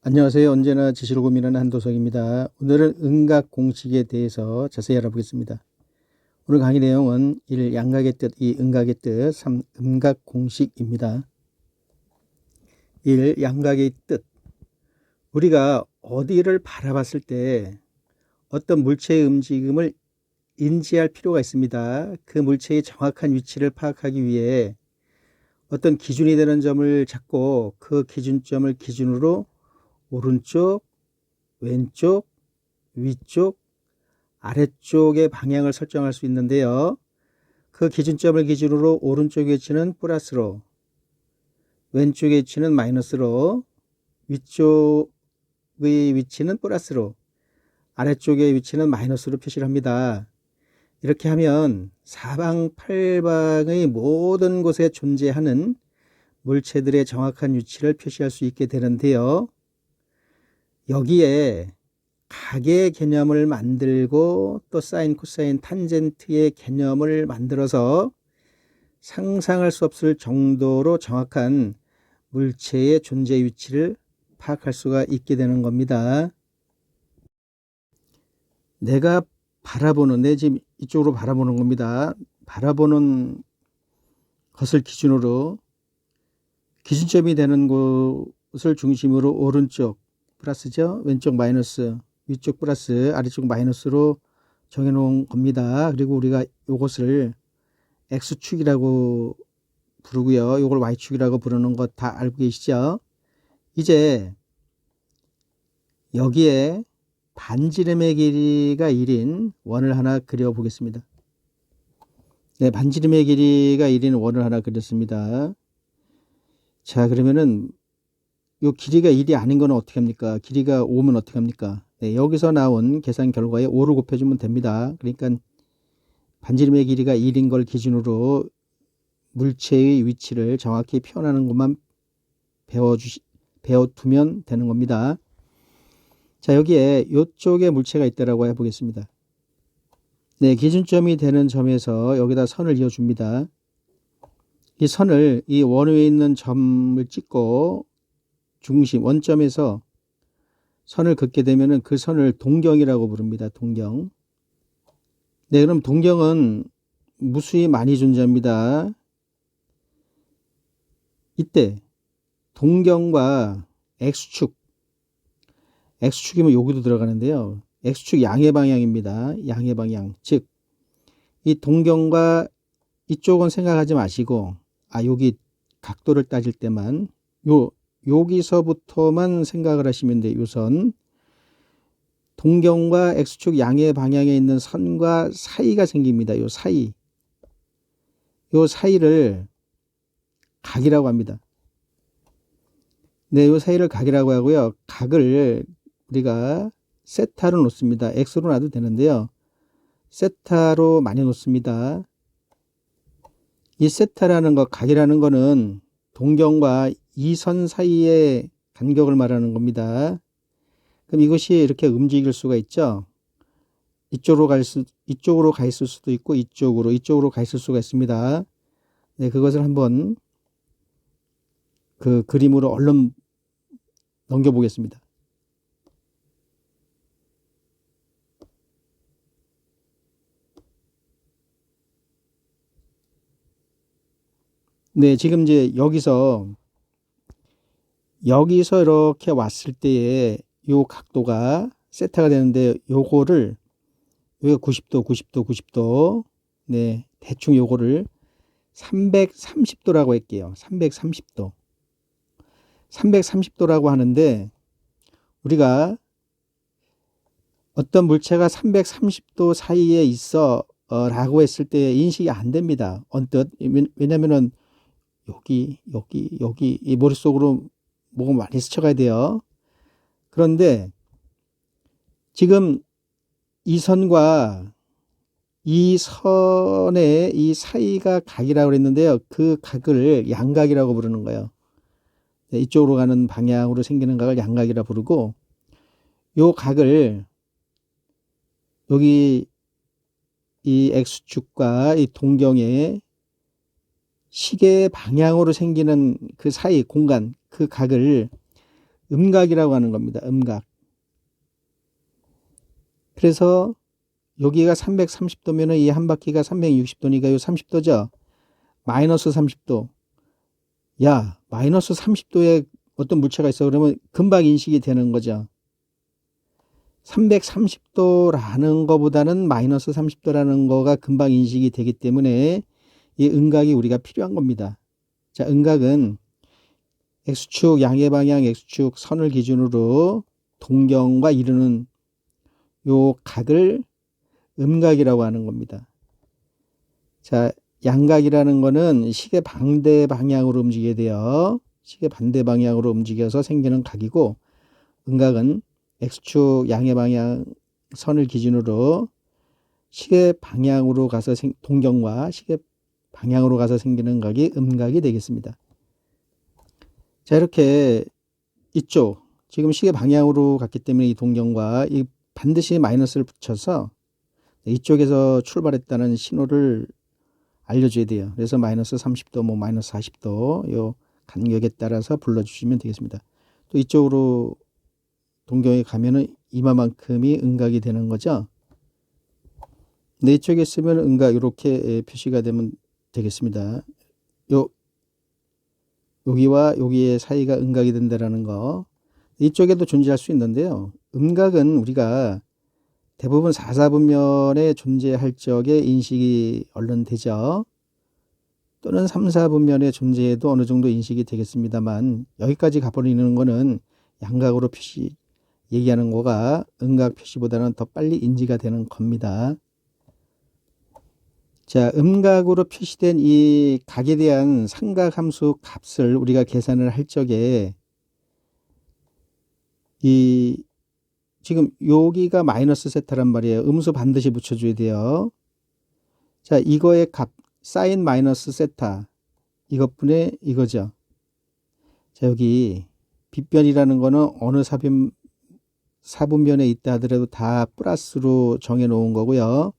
안녕하세요. 언제나 지시를 고민하는 한도석입니다. 오늘은 음각 공식에 대해서 자세히 알아보겠습니다. 오늘 강의 내용은 1. 양각의 뜻, 2. 음각의 뜻, 3. 음각 공식입니다. 1. 양각의 뜻. 우리가 어디를 바라봤을 때 어떤 물체의 움직임을 인지할 필요가 있습니다. 그 물체의 정확한 위치를 파악하기 위해 어떤 기준이 되는 점을 잡고 그 기준점을 기준으로 오른쪽, 왼쪽, 위쪽, 아래쪽의 방향을 설정할 수 있는데요. 그 기준점을 기준으로 오른쪽의 위치는 플러스로, 왼쪽의 위치는 마이너스로, 위쪽의 위치는 플러스로, 아래쪽의 위치는 마이너스로 표시를 합니다. 이렇게 하면 사방팔방의 모든 곳에 존재하는 물체들의 정확한 위치를 표시할 수 있게 되는데요. 여기에 각의 개념을 만들고 또 사인, 코사인, 탄젠트의 개념을 만들어서 상상할 수 없을 정도로 정확한 물체의 존재 위치를 파악할 수가 있게 되는 겁니다. 내가 바라보는, 내 지금 이쪽으로 바라보는 겁니다. 바라보는 것을 기준으로 기준점이 되는 곳을 중심으로 오른쪽 플러스죠, 왼쪽 마이너스, 위쪽 플러스, 아래쪽 마이너스로 정해놓은 겁니다. 그리고 우리가 이것을 X축이라고 부르고요. 이걸 Y축이라고 부르는 것 다 알고 계시죠? 이제 여기에 반지름의 길이가 1인 원을 하나 그려보겠습니다. 네, 반지름의 길이가 1인 원을 하나 그렸습니다. 자, 그러면은 이 길이가 1이 아닌 거는 어떻게 합니까? 길이가 5면 어떻게 합니까? 네, 여기서 나온 계산 결과에 5를 곱해주면 됩니다. 그러니까 반지름의 길이가 1인 걸 기준으로 물체의 위치를 정확히 표현하는 것만 배워두면 되는 겁니다. 자, 여기에 이쪽에 물체가 있다라고 해보겠습니다. 네, 기준점이 되는 점에서 여기다 선을 이어줍니다. 이 선을 이 원 위에 있는 점을 찍고 중심, 원점에서 선을 긋게 되면 그 선을 동경이라고 부릅니다. 동경. 네, 그럼 동경은 무수히 많이 존재합니다. 이때 동경과 X축이면 여기도 들어가는데요. X축 양의 방향입니다. 양의 방향. 즉, 이 동경과 이쪽은 생각하지 마시고, 여기 각도를 따질 때만, 여기서부터만 생각을 하시면 돼요. 이 선. 동경과 X축 양의 방향에 있는 선과 사이가 생깁니다. 이 사이. 이 사이를 각이라고 합니다. 네, 이 사이를 각이라고 하고요. 각을 우리가 세타로 놓습니다. X로 놔도 되는데요. 세타로 많이 놓습니다. 이 세타라는 거, 각이라는 거는 동경과 이 선 사이의 간격을 말하는 겁니다. 그럼 이것이 이렇게 움직일 수가 있죠. 이쪽으로 가 있을 수도 있고 이쪽으로 가 있을 수가 있습니다. 네, 그것을 한번 그 그림으로 얼른 넘겨보겠습니다. 네, 지금 이제 여기서 이렇게 왔을 때에 요 각도가 세타가 되는데 요거를 여기가 90도 네, 대충 요거를 330도라고 할게요. 330도라고 하는데 우리가 어떤 물체가 330도 사이에 있어 라고 했을 때 인식이 안 됩니다. 언뜻. 왜냐면은 여기 이 머릿속으로 뭐가 많이 스쳐가야 돼요. 그런데 지금 이 선과 이 선의 이 사이가 각이라고 그랬는데요. 그 각을 양각이라고 부르는 거예요. 이쪽으로 가는 방향으로 생기는 각을 양각이라 부르고, 요 각을 여기 이 X축과 이 동경의 시계 방향으로 생기는 그 사이 공간, 그 각을 음각이라고 하는 겁니다. 음각. 그래서 여기가 330도면은 이 한 바퀴가 360도니까 이 30도죠. 마이너스 30도. 야, 마이너스 30도에 어떤 물체가 있어. 그러면 금방 인식이 되는 거죠. 330도라는 거보다는 마이너스 30도라는 거가 금방 인식이 되기 때문에 이 음각이 우리가 필요한 겁니다. 자, 음각은 X축, 양의 방향 X축 선을 기준으로 동경과 이루는 요 각을 음각이라고 하는 겁니다. 자, 양각이라는 거는 시계 반대 방향으로 움직여야 돼요. 시계 반대 방향으로 움직여서 생기는 각이고, 음각은 X축 양의 방향 선을 기준으로 시계 방향으로 가서 동경과 시계 방향으로 가서 생기는 각이 음각이 되겠습니다. 자, 이렇게 이쪽 지금 시계 방향으로 갔기 때문에 이 동경과 이 반드시 마이너스를 붙여서 이쪽에서 출발했다는 신호를 알려줘야 돼요. 그래서 마이너스 30도, 뭐 마이너스 40도 요 간격에 따라서 불러주시면 되겠습니다. 또 이쪽으로 동경에 가면은 이마만큼이 음각이 되는 거죠. 네, 이쪽에 쓰면 음각 이렇게 표시가 되면 되겠습니다. 여기와 여기의 사이가 음각이 된다라는 거. 이쪽에도 존재할 수 있는데요. 음각은 우리가 대부분 4, 4분면에 존재할 적에 인식이 얼른 되죠. 또는 3, 4분면에 존재해도 어느 정도 인식이 되겠습니다만 여기까지 가버리는 거는 양각으로 얘기하는 거가 음각 표시보다는 더 빨리 인지가 되는 겁니다. 자, 음각으로 표시된 이 각에 대한 삼각함수 값을 우리가 계산을 할 적에 지금 여기가 마이너스 세타란 말이에요. 음수 반드시 붙여줘야 돼요. 자, 이거의 값 사인 마이너스 세타 이것분의 이거죠. 자, 여기 빗변이라는 거는 어느 사분면에 있다 하더라도 다 플러스로 정해 놓은 거고요.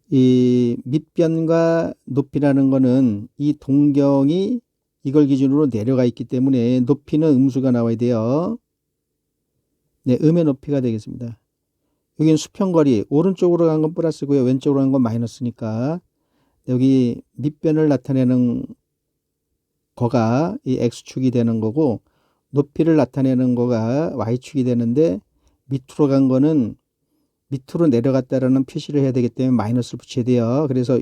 이 밑변과 높이라는 거는 이 동경이 이걸 기준으로 내려가 있기 때문에 높이는 음수가 나와야 돼요. 네, 음의 높이가 되겠습니다. 여기는 수평거리 오른쪽으로 간 건 플러스고요. 왼쪽으로 간 건 마이너스니까 여기 밑변을 나타내는 거가 이 X축이 되는 거고 높이를 나타내는 거가 Y축이 되는데 밑으로 간 거는 밑으로 내려갔다라는 표시를 해야 되기 때문에 마이너스를 붙여야 돼요. 그래서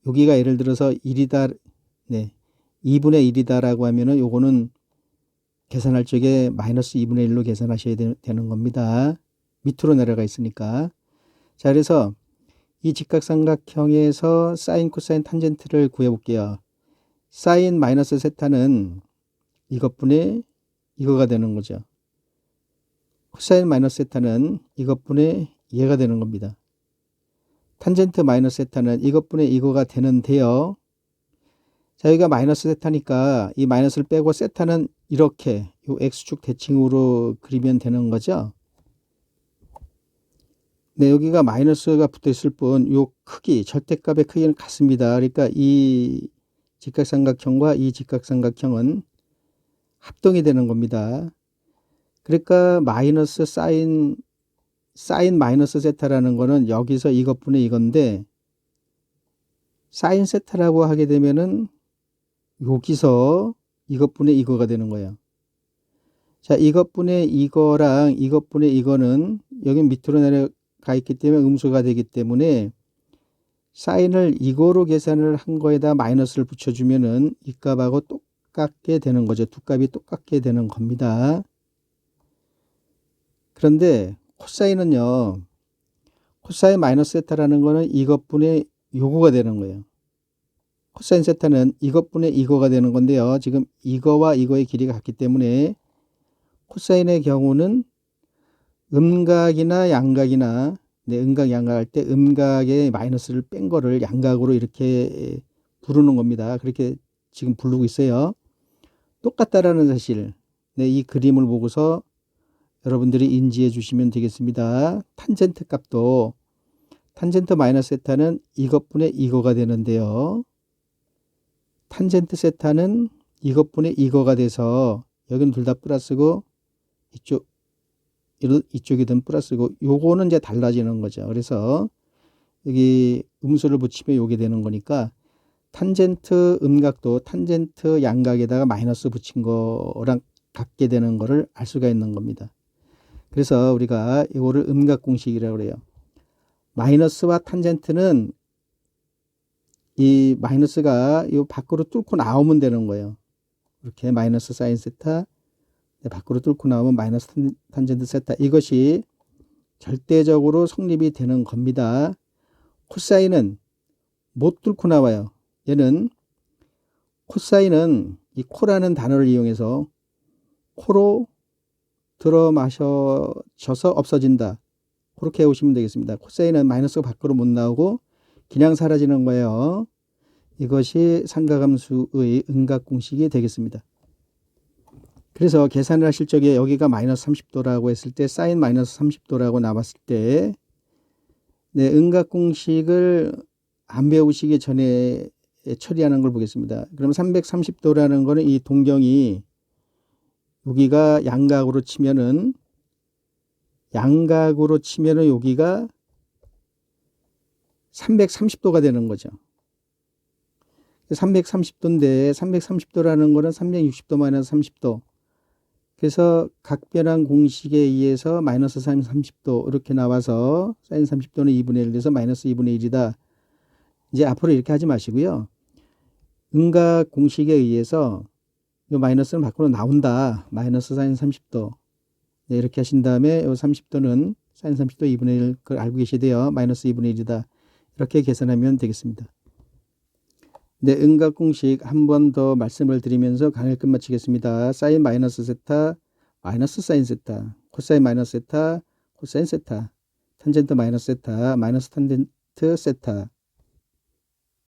여기가 예를 들어서 1이다, 네, 2분의 1이다라고 하면은 요거는 계산할 적에 마이너스 2분의 1로 계산하셔야 되는 겁니다. 밑으로 내려가 있으니까. 자, 그래서 이 직각삼각형에서 사인, 코사인, 탄젠트를 구해볼게요. 사인 마이너스 세타는 이것분의 이거가 되는 거죠. 코사인 마이너스 세타는 이것분의 얘가 되는 겁니다. 탄젠트 마이너스 세타는 이것분의 이거가 되는데요. 자, 여기가 마이너스 세타니까 이 마이너스를 빼고 세타는 이렇게 요 X축 대칭으로 그리면 되는 거죠. 네, 여기가 마이너스가 붙어 있을 뿐 요 크기, 절대값의 크기는 같습니다. 그러니까 이 직각삼각형과 이 직각삼각형은 합동이 되는 겁니다. 그러니까 마이너스 사인 마이너스 세타라는 거는 여기서 이것분의 이건데 사인 세타라고 하게 되면은 여기서 이것분의 이거가 되는 거예요. 자, 이것분의 이거랑 이것분의 이거는 여기 밑으로 내려가 있기 때문에 음수가 되기 때문에 사인을 이거로 계산을 한 거에다 마이너스를 붙여주면은 이 값하고 똑같게 되는 거죠. 두 값이 똑같게 되는 겁니다. 그런데 코사인은요, 코사인 마이너스 세타라는 거는 이것분의 요거가 되는 거예요. 코사인 세타는 이것분의 이거가 되는 건데요. 지금 이거와 이거의 길이가 같기 때문에 코사인의 경우는 음각이나 양각이나 음각, 양각할 때 음각의 마이너스를 뺀 거를 양각으로 이렇게 부르는 겁니다. 그렇게 지금 부르고 있어요. 똑같다라는 사실, 이 그림을 보고서 여러분들이 인지해 주시면 되겠습니다. 탄젠트 값도 탄젠트 마이너스 세타는 이것분의 이거가 되는데요. 탄젠트 세타는 이것분의 이거가 돼서 여기는 둘 다 플러스고 이쪽이든 플러스고 요거는 이제 달라지는 거죠. 그래서 여기 음수를 붙이면 요게 되는 거니까 탄젠트 음각도 탄젠트 양각에다가 마이너스 붙인 거랑 같게 되는 거를 알 수가 있는 겁니다. 그래서 우리가 이거를 음각 공식이라고 그래요. 마이너스와 탄젠트는 이 마이너스가 이 밖으로 뚫고 나오면 되는 거예요. 이렇게 마이너스 사인 세타 밖으로 뚫고 나오면 마이너스 탄젠트 세타, 이것이 절대적으로 성립이 되는 겁니다. 코사인은 못 뚫고 나와요. 얘는 코사인은 이 코라는 단어를 이용해서 코로 들어 마셔져서 없어진다. 그렇게 해오시면 되겠습니다. 코사인은 마이너스가 밖으로 못 나오고 그냥 사라지는 거예요. 이것이 삼각함수의 음각 공식이 되겠습니다. 그래서 계산을 하실 적에 여기가 마이너스 30도라고 했을 때 사인 마이너스 30도라고 나왔을 때 음각 공식을 안 배우시기 전에 처리하는 걸 보겠습니다. 그럼 330도라는 거는 이 동경이 여기가 양각으로 치면은 여기가 330도가 되는 거죠. 330도인데 330도라는 거는 360도 마이너스 30도. 그래서 각변환 공식에 의해서 마이너스 사인 30도 이렇게 나와서 사인 30도는 2분의 1 돼서 마이너스 2분의 1이다. 이제 앞으로 이렇게 하지 마시고요. 음각 공식에 의해서 이 마이너스는 밖으로 나온다. 마이너스 사인 30도. 네, 이렇게 하신 다음에 이 30도는 사인 30도 2분의 1 그걸 알고 계시대요. 마이너스 2분의 1이다. 이렇게 계산하면 되겠습니다. 네, 음각 공식 한 번 더 말씀을 드리면서 강의를 끝마치겠습니다. 사인 마이너스 세타, 마이너스 사인 세타, 코사인 마이너스 세타, 코사인 세타, 탄젠트 마이너스 세타, 마이너스 탄젠트 세타.